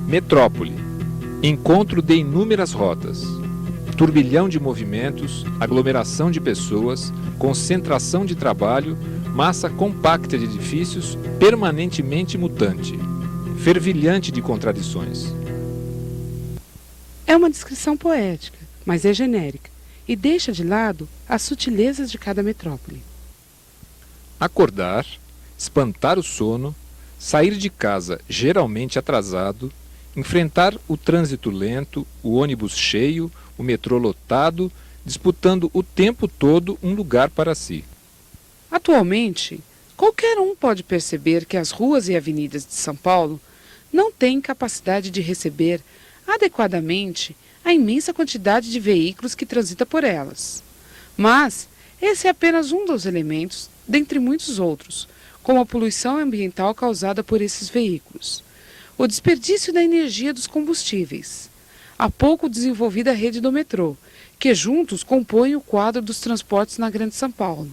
Metrópole. Encontro de inúmeras rotas. Turbilhão de movimentos, aglomeração de pessoas, concentração de trabalho, massa compacta de edifícios, permanentemente mutante. Fervilhante de contradições. É uma descrição poética, mas é genérica, e deixa de lado as sutilezas de cada metrópole. Acordar, espantar o sono, sair de casa geralmente atrasado, enfrentar o trânsito lento, o ônibus cheio, o metrô lotado, disputando o tempo todo um lugar para si. Atualmente, qualquer um pode perceber que as ruas e avenidas de São Paulo não têm capacidade de receber adequadamente a imensa quantidade de veículos que transita por elas. Mas esse é apenas um dos elementos, dentre muitos outros, como a poluição ambiental causada por esses veículos, o desperdício da energia dos combustíveis, a pouco desenvolvida rede do metrô, que juntos compõem o quadro dos transportes na Grande São Paulo.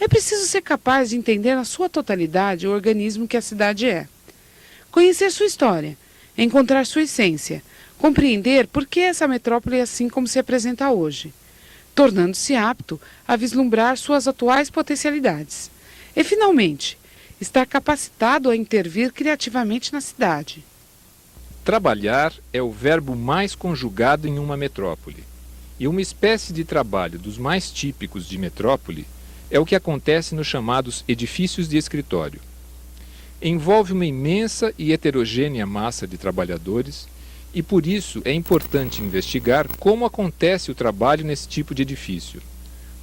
É preciso ser capaz de entender na sua totalidade o organismo que a cidade é, conhecer sua história, encontrar sua essência, compreender por que essa metrópole é assim como se apresenta hoje, tornando-se apto a vislumbrar suas atuais potencialidades e, finalmente, estar capacitado a intervir criativamente na cidade. Trabalhar é o verbo mais conjugado em uma metrópole, e uma espécie de trabalho dos mais típicos de metrópole é o que acontece nos chamados edifícios de escritório. Envolve uma imensa e heterogênea massa de trabalhadores e por isso é importante investigar como acontece o trabalho nesse tipo de edifício,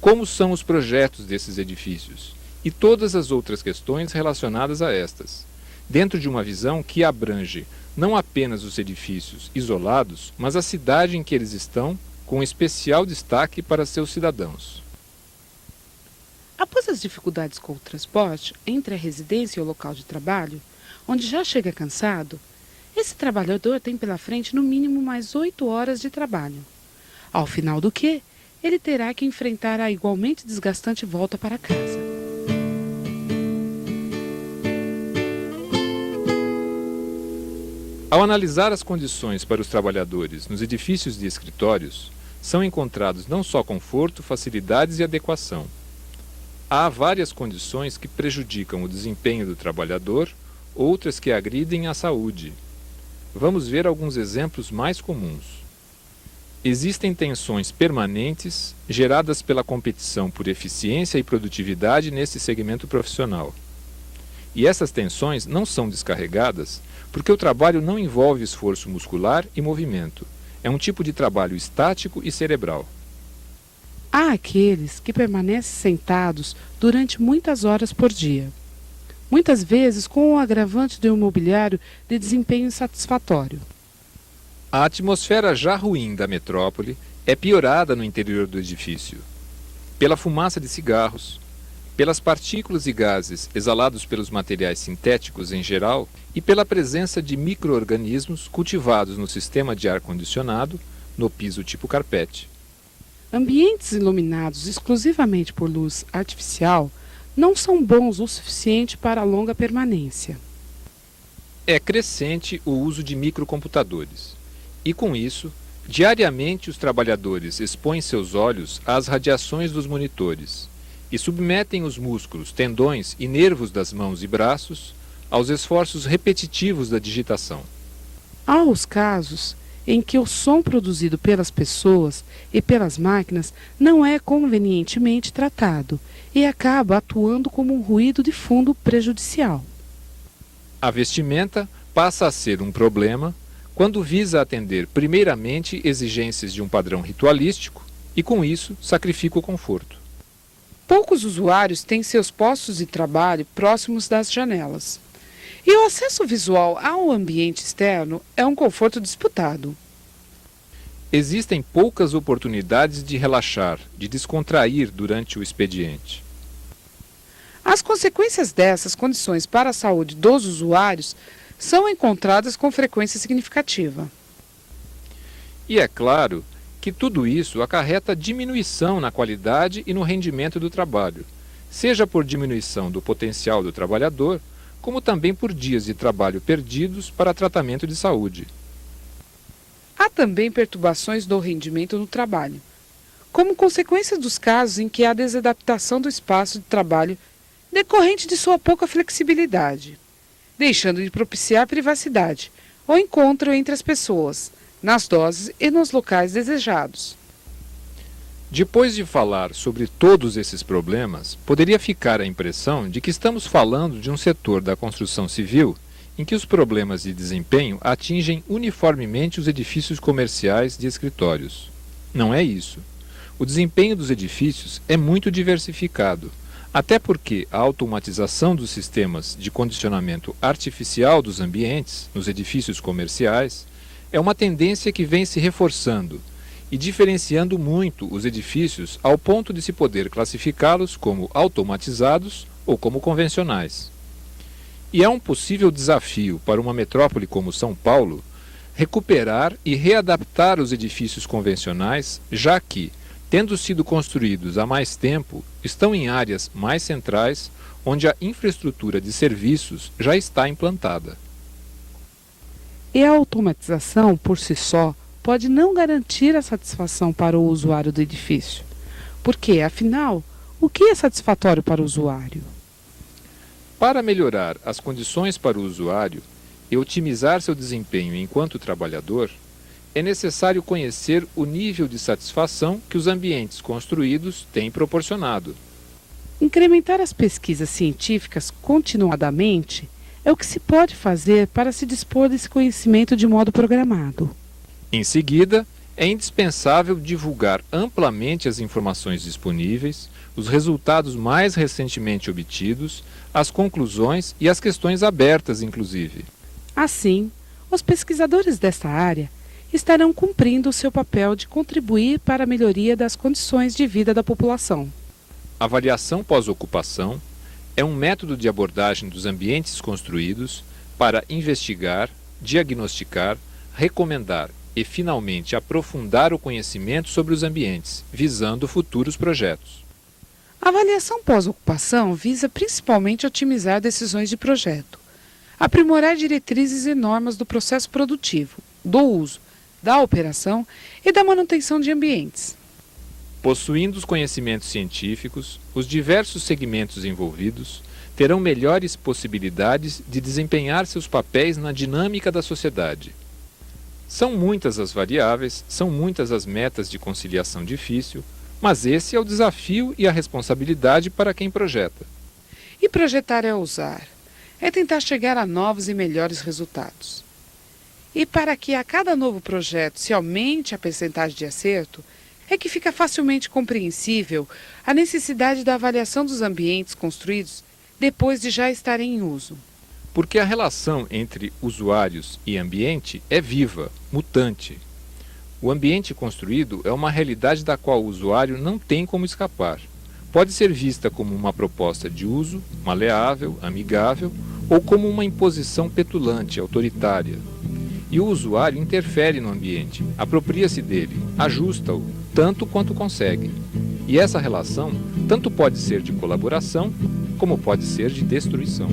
como são os projetos desses edifícios e todas as outras questões relacionadas a estas, dentro de uma visão que abrange não apenas os edifícios isolados, mas a cidade em que eles estão, com especial destaque para seus cidadãos. Após as dificuldades com o transporte entre a residência e o local de trabalho, onde já chega cansado, esse trabalhador tem pela frente no mínimo mais 8 horas de trabalho, ao final do que ele terá que enfrentar a igualmente desgastante volta para casa. Ao analisar as condições para os trabalhadores nos edifícios de escritórios, são encontrados não só conforto, facilidades e adequação. Há várias condições que prejudicam o desempenho do trabalhador, outras que agridem a saúde. Vamos ver alguns exemplos mais comuns. Existem tensões permanentes geradas pela competição por eficiência e produtividade nesse segmento profissional. E essas tensões não são descarregadas porque o trabalho não envolve esforço muscular e movimento. É um tipo de trabalho estático e cerebral. Há aqueles que permanecem sentados durante muitas horas por dia, muitas vezes com o agravante do imobiliário de desempenho insatisfatório. A atmosfera já ruim da metrópole é piorada no interior do edifício, pela fumaça de cigarros, pelas partículas e gases exalados pelos materiais sintéticos em geral e pela presença de micro-organismos cultivados no sistema de ar-condicionado, no piso tipo carpete. Ambientes iluminados exclusivamente por luz artificial não são bons o suficiente para a longa permanência. É crescente o uso de microcomputadores e, com isso, diariamente os trabalhadores expõem seus olhos às radiações dos monitores e submetem os músculos, tendões e nervos das mãos e braços aos esforços repetitivos da digitação. Há os casos em que o som produzido pelas pessoas e pelas máquinas não é convenientemente tratado e acaba atuando como um ruído de fundo prejudicial. A vestimenta passa a ser um problema quando visa atender primeiramente exigências de um padrão ritualístico e, com isso, sacrifica o conforto. Poucos usuários têm seus postos de trabalho próximos das janelas. E o acesso visual ao ambiente externo é um conforto disputado. Existem poucas oportunidades de relaxar, de descontrair durante o expediente. As consequências dessas condições para a saúde dos usuários são encontradas com frequência significativa. E é claro que tudo isso acarreta diminuição na qualidade e no rendimento do trabalho, seja por diminuição do potencial do trabalhador, como também por dias de trabalho perdidos para tratamento de saúde. Há também perturbações do rendimento no trabalho, como consequência dos casos em que há desadaptação do espaço de trabalho decorrente de sua pouca flexibilidade, deixando de propiciar privacidade ou encontro entre as pessoas, nas doses e nos locais desejados. Depois de falar sobre todos esses problemas, poderia ficar a impressão de que estamos falando de um setor da construção civil em que os problemas de desempenho atingem uniformemente os edifícios comerciais de escritórios. Não é isso. O desempenho dos edifícios é muito diversificado, até porque a automatização dos sistemas de condicionamento artificial dos ambientes nos edifícios comerciais é uma tendência que vem se reforçando e diferenciando muito os edifícios ao ponto de se poder classificá-los como automatizados ou como convencionais. E é um possível desafio para uma metrópole como São Paulo recuperar e readaptar os edifícios convencionais, já que, tendo sido construídos há mais tempo, estão em áreas mais centrais, onde a infraestrutura de serviços já está implantada. E a automatização, por si só, pode não garantir a satisfação para o usuário do edifício. Porque, afinal, o que é satisfatório para o usuário? Para melhorar as condições para o usuário e otimizar seu desempenho enquanto trabalhador, é necessário conhecer o nível de satisfação que os ambientes construídos têm proporcionado. Incrementar as pesquisas científicas continuadamente é o que se pode fazer para se dispor desse conhecimento de modo programado. Em seguida, é indispensável divulgar amplamente as informações disponíveis, os resultados mais recentemente obtidos, as conclusões e as questões abertas, inclusive. Assim, os pesquisadores desta área estarão cumprindo o seu papel de contribuir para a melhoria das condições de vida da população. Avaliação pós-ocupação é um método de abordagem dos ambientes construídos para investigar, diagnosticar, recomendar e, finalmente, aprofundar o conhecimento sobre os ambientes, visando futuros projetos. A avaliação pós-ocupação visa principalmente otimizar decisões de projeto, aprimorar diretrizes e normas do processo produtivo, do uso, da operação e da manutenção de ambientes. Possuindo os conhecimentos científicos, os diversos segmentos envolvidos terão melhores possibilidades de desempenhar seus papéis na dinâmica da sociedade. São muitas as variáveis, são muitas as metas de conciliação difícil, mas esse é o desafio e a responsabilidade para quem projeta. E projetar é ousar, é tentar chegar a novos e melhores resultados. E para que a cada novo projeto se aumente a percentagem de acerto, é que fica facilmente compreensível a necessidade da avaliação dos ambientes construídos depois de já estarem em uso. Porque a relação entre usuários e ambiente é viva, mutante. O ambiente construído é uma realidade da qual o usuário não tem como escapar. Pode ser vista como uma proposta de uso, maleável, amigável, ou como uma imposição petulante, autoritária. E o usuário interfere no ambiente, apropria-se dele, ajusta-o, tanto quanto consegue. E essa relação tanto pode ser de colaboração, como pode ser de destruição.